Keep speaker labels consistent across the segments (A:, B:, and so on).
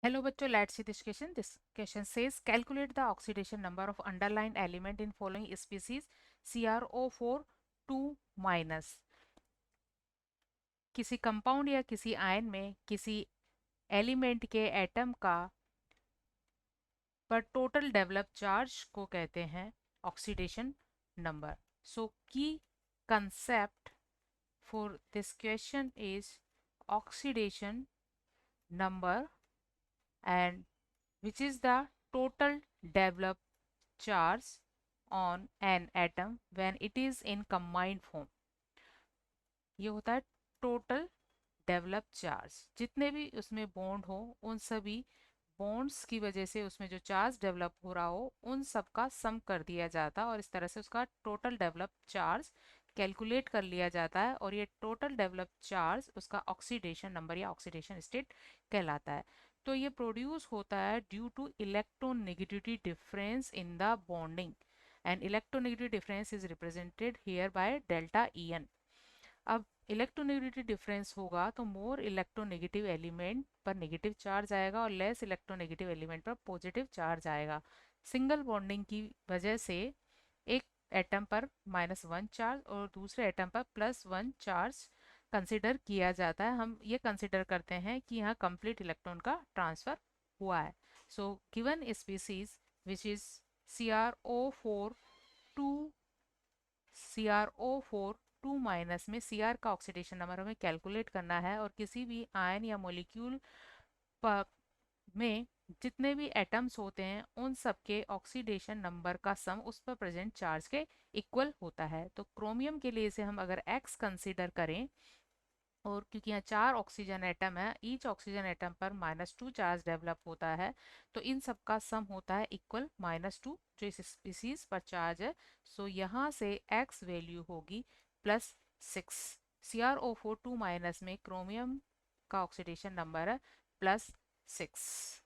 A: Hello बच्चों, let's see this question. This question says calculate the oxidation number of underlying element in following species CrO4 2 minus. किसी compound या किसी ion में किसी element के atom का पर टोटल डेवलप चार्ज को कहते हैं oxidation number. So key concept for this question is oxidation number and which is the total developed charge on an atom when it is in combined form. ये होता है total develop charge. जितने भी उसमें bond हो उन सभी bonds की वजह से उसमें जो चार्ज डेवलप हो रहा हो उन सब का सम कर दिया जाता है और इस तरह से उसका टोटल डेवलप चार्ज कैलकुलेट कर लिया जाता है और ये टोटल डेवलप चार्ज उसका ऑक्सीडेशन नंबर या ऑक्सीडेशन स्टेट कहलाता है. तो ये प्रोड्यूस होता है due to electronegativity difference in the bonding and electronegative difference is represented here by delta E N. अब इलेक्ट्रोनेगेटिव डिफरेंस होगा तो मोर इलेक्ट्रोनेगेटिव एलिमेंट पर नेगेटिव चार्ज आएगा और लेस इलेक्ट्रोनेगेटिव एलिमेंट पर पॉजिटिव चार्ज आएगा. सिंगल बॉन्डिंग की वजह से एक एटम पर -1 चार्ज और दूसरे एटम पर +1 चार्ज कंसिडर किया जाता है. हम ये कंसिडर करते हैं कि यहाँ कंप्लीट इलेक्ट्रॉन का ट्रांसफर हुआ है. So given species which is CrO4 2 CrO4 2 minus में Cr का ऑक्सीडेशन नंबर हमें कैलकुलेट करना है और किसी भी आयन या मॉलिक्यूल में जितने भी एटम्स होते हैं उन सब के ऑक्सीडेशन नंबर का सम उस पर प्रेजेंट चार्ज के इक्वल होता है. तो क्रोमियम के लिए इसे हम अगर x कंसीडर करें और क्योंकि यहाँ 4 ऑक्सीजन एटम है, ईच ऑक्सीजन एटम पर -2 चार्ज डेवलप होता है तो इन सब का सम होता है इक्वल -2 जो इस स्पीसीज पर चार्ज है. सो यहाँ से x वैल्यू होगी +6. CrO4 2 माइनस में क्रोमियम का ऑक्सीडेशन नंबर है +6.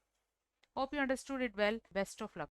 A: Hope you understood it well. Best of luck.